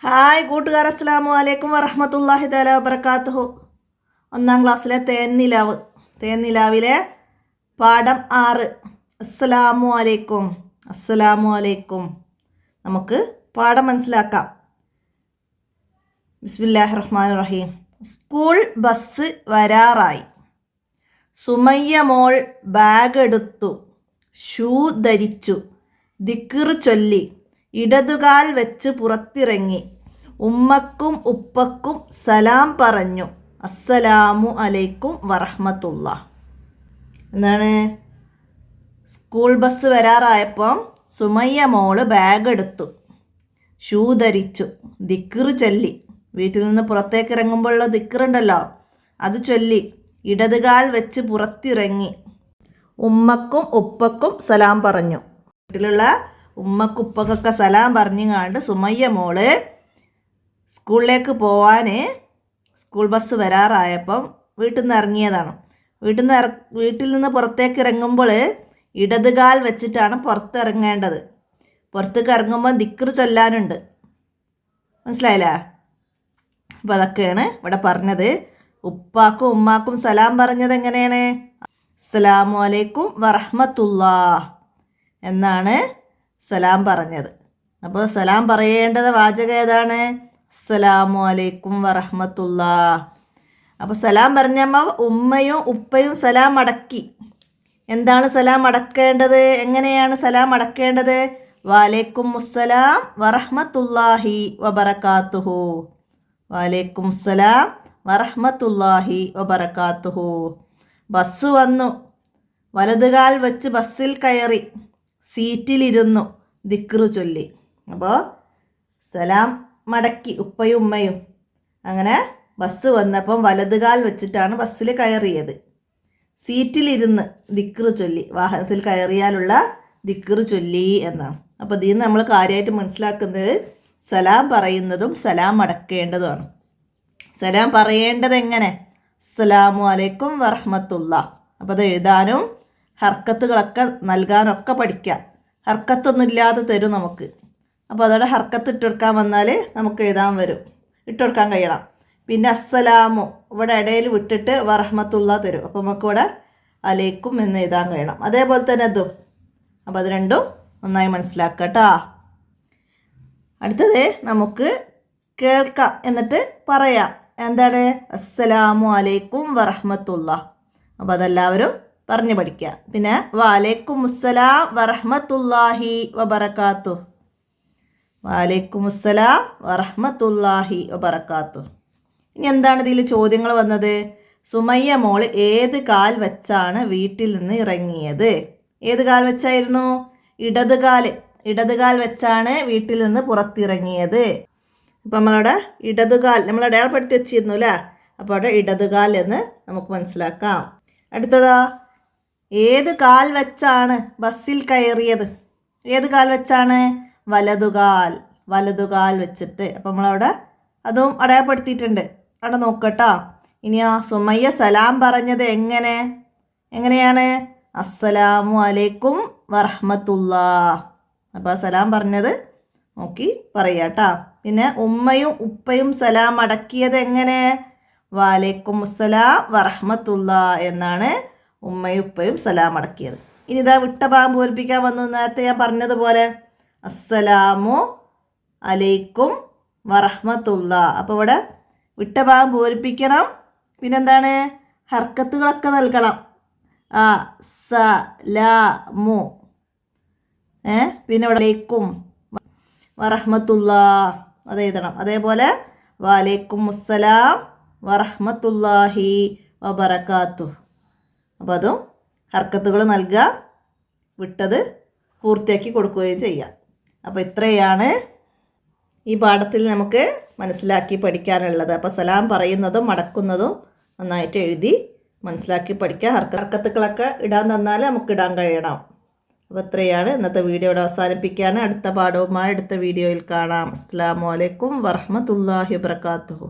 Hi കൂട്ടുകാർ, അസ്സലാമു അലൈക്കും വറഹ്മത്തുള്ളാഹി തആല വബറകാതുഹു. ഒന്നാം ക്ലാസ്സിലെ തേൻനിലാവിലെ പാഠം 6. അസ്സലാമു അലൈക്കും. അസ്സലാമു അലൈക്കും. നമുക്ക് പാഠം മനസ്സിലാക്കാം. ബിസ്മില്ലാഹിർ റഹ്മാനിർ റഹീം. സ്കൂൾ ബസ് വരാറായി. സുമയ്യ മോൾ ബാഗ് എടുത്തു, ഷൂ ധരിച്ചു, ദിക്ർ ചൊല്ലി, ഇടതുകാൽ വെച്ച് പുറത്തിറങ്ങി, ഉമ്മക്കും ഉപ്പക്കും സലാം പറഞ്ഞു. അസ്സലാമു അലൈക്കും വറഹ്മത്തുള്ളാഹ്. എന്താണ്? സ്കൂൾ ബസ് വരാറായപ്പം സുമയ്യ മോള് ബാഗ് എടുത്തു, ഷൂ ധരിച്ചു, ദിക്ർ ചൊല്ലി, വീട്ടിൽ നിന്ന് പുറത്തേക്ക് ഇറങ്ങുമ്പോഴുള്ള ദിക്റുണ്ടല്ലോ അത് ചൊല്ലി, ഇടതുകാൽ വെച്ച് പുറത്തിറങ്ങി, ഉമ്മക്കും ഉപ്പക്കും സലാം പറഞ്ഞു. വീട്ടിലുള്ള ഉമ്മക്കുപ്പക്കൊക്കെ സലാം പറഞ്ഞുകൊണ്ട് സുമയ്യ മോള് സ്കൂളിലേക്ക് പോവാൻ സ്കൂൾ ബസ് വരാറായപ്പം വീട്ടിൽ നിന്ന് ഇറങ്ങിയതാണ്. വീട്ടിൽ നിന്ന് പുറത്തേക്ക് ഇറങ്ങുമ്പോൾ ഇടതുകാൽ വെച്ചിട്ടാണ് പുറത്തിറങ്ങേണ്ടത്. പുറത്തേക്ക് ഇറങ്ങുമ്പോൾ ദിക്ർ ചൊല്ലാനുണ്ട്. മനസ്സിലായില്ലേ? അപ്പോൾ അതൊക്കെയാണ് ഇവിടെ പറഞ്ഞത്. ഉപ്പാക്കും ഉമ്മാക്കും സലാം പറഞ്ഞത് എങ്ങനെയാണ്? അസ്സലാമു അലൈക്കും വറഹ്മത്തുള്ളാഹ് എന്നാണ് സലാം പറഞ്ഞത്. അപ്പോൾ സലാം പറയേണ്ടത് വാചകം ഏതാണ്? അസ്സലാമു അലൈക്കും വറഹ്മത്തുള്ളാഹ്. അപ്പോൾ സലാം പറഞ്ഞപ്പോൾ ഉമ്മയും ഉപ്പയും സലാം അടക്കി. എന്താണ് സലാം അടക്കേണ്ടത്? എങ്ങനെയാണ് സലാം അടക്കേണ്ടത്? വഅലൈക്കും അസ്സലാം വറഹ്മത്തുള്ളാഹി വബറകാതുഹു. വഅലൈക്കും അസ്സലാം വറഹ്മത്തുള്ളാഹി വബറകാതുഹു. ബസ് വന്നു, വലതുകാൽ വെച്ച് ബസ്സിൽ കയറി, സീറ്റിലിരുന്നു, ദിക്ർ ചൊല്ലി. അപ്പോൾ സലാം മടക്കി ഉപ്പയും ഉമ്മയും. അങ്ങനെ ബസ് വന്നപ്പം വലതുകാൽ വെച്ചിട്ടാണ് ബസ്സിൽ കയറിയത്. സീറ്റിലിരുന്ന് ദിക്ർ ചൊല്ലി, വാഹനത്തിൽ കയറിയാലുള്ള ദിക്ർ ചൊല്ലി എന്നാണ്. അപ്പോൾ ഇതിൽ നിന്ന് നമ്മൾ കാര്യമായിട്ട് മനസ്സിലാക്കുന്നത് സലാം പറയുന്നതും സലാം അടക്കേണ്ടതുമാണ്. സലാം പറയേണ്ടത് എങ്ങനെ? അസ്സലാമു അലൈക്കും വറഹ്മത്തുള്ളാഹ്. അപ്പോൾ അത് എഴുതാനും ഹർക്കത്തുകളൊക്കെ നൽകാനൊക്കെ പഠിക്കാം. ഹർക്കത്തൊന്നും ഇല്ലാതെ തരും നമുക്ക്. അപ്പോൾ അതോടെ ഹർക്കത്ത് ഇട്ടുകൊടുക്കാൻ വന്നാൽ നമുക്ക് എഴുതാൻ വരും, ഇട്ടുകൊടുക്കാൻ കഴിയണം. പിന്നെ അസ്സലാമു ഇവിടെ ഇടയിൽ വിട്ടിട്ട് വറഹ്മത്തുള്ളാഹ് തരും. അപ്പോൾ നമുക്ക് ഇവിടെ അലൈക്കും എന്ന് എഴുതാൻ കഴിയണം. അതേപോലെ തന്നെ അതും. അപ്പോൾ അത് രണ്ടും നന്നായി മനസ്സിലാക്കുക കേട്ടോ. അടുത്തത് നമുക്ക് കേൾക്കാം, എന്നിട്ട് പറയാം. എന്താണ്? അസ്സലാമു അലൈക്കും വറഹ്മത്തുള്ളാഹ്. അപ്പോൾ അതെല്ലാവരും പറഞ്ഞു പഠിക്കുക. പിന്നെ വഅലൈക്കും അസ്സലാം വറഹ്മത്തുള്ളാഹി വബറകാതുഹു. വഅലൈക്കും അസ്സലാം വറഹ്മത്തുള്ളാഹി വബറകാതുഹു. ഇനി എന്താണ് ഇതിൽ ചോദ്യങ്ങൾ വന്നത്? സുമയ്യ മോൾ ഏത് കാൽ വെച്ചാണ് വീട്ടിൽ നിന്ന് ഇറങ്ങിയത്? ഏത് കാൽ വെച്ചായിരുന്നു? ഇടതുകാൽ വെച്ചാണ് വീട്ടിൽ നിന്ന് പുറത്തിറങ്ങിയത്. അപ്പം നമ്മളവിടെ ഇടതുകാൽ നമ്മൾ അടയാളപ്പെടുത്തി വെച്ചിരുന്നു അല്ലേ? അപ്പോൾ അവിടെ ഇടതുകാൽ എന്ന് നമുക്ക് മനസ്സിലാക്കാം. അടുത്തതാ, ഏത് കാൽ വെച്ചാണ് ബസ്സിൽ കയറിയത്? ഏത് കാൽ വെച്ചാണ്? വലതുകാൽ വെച്ചിട്ട്. അപ്പം നമ്മളവിടെ അതും അടയാളപ്പെടുത്തിയിട്ടുണ്ട്. അവിടെ നോക്കട്ടോ. ഇനിയാ സുമയ്യ സലാം പറഞ്ഞത് എങ്ങനെയാണ്? അസ്സലാമു അലൈക്കും വറഹ്മത്തുള്ളാഹ്. അപ്പോൾ സലാം പറഞ്ഞത് നോക്കി പറയാട്ടോ. പിന്നെ ഉമ്മയും ഉപ്പയും സലാം അടക്കിയത് എങ്ങനെ? വഅലൈക്കും അസ്സലാം വറഹ്മത്തുള്ളാഹ് എന്നാണ് ഉമ്മയും ഉപ്പയും സലാം അടക്കിയത്. ഇനി ഇതാ വിട്ട ഭാഗം പൂരിപ്പിക്കാൻ വന്നു. നേരത്തെ ഞാൻ പറഞ്ഞതുപോലെ അസ്സലാമു അലൈക്കും വറഹ്മത്തുള്ളാഹ്. അപ്പോൾ ഇവിടെ വിട്ട ഭാഗം പൂരിപ്പിക്കണം. പിന്നെന്താണ്? ഹർക്കത്തുകളൊക്കെ നൽകണം. സലാമു, പിന്നെ ഇവിടെ അലൈക്കും വറഹ്മത്തുള്ളാഹ് അത് എഴുതണം. അതേപോലെ വഅലൈക്കും അസ്സലാം വറഹ്മത്തുള്ളാഹി വബറകാതുഹു. അപ്പോൾ അതും ഹർക്കത്തുകൾ നൽകുക, വിട്ടത് പൂർത്തിയാക്കി കൊടുക്കുകയും ചെയ്യാം. അപ്പോൾ ഇത്രയാണ് ഈ പാഠത്തിൽ നമുക്ക് മനസ്സിലാക്കി പഠിക്കാനുള്ളത്. അപ്പോൾ സലാം പറയുന്നതും അടക്കുന്നതും നന്നായിട്ട് എഴുതി മനസ്സിലാക്കി പഠിക്കുക. ഹർക്കത്തുകളൊക്കെ ഇടാൻ തന്നാൽ നമുക്ക് ഇടാൻ കഴിയണം. അപ്പോൾ ഇത്രയാണ് ഇന്നത്തെ വീഡിയോയുടെ അവസാനിപ്പിക്കുകയാണ്. അടുത്ത പാഠവുമായി അടുത്ത വീഡിയോയിൽ കാണാം. അസ്സലാമു അലൈക്കും വറഹ്മത്തുള്ളാഹി വബറകാതുഹു.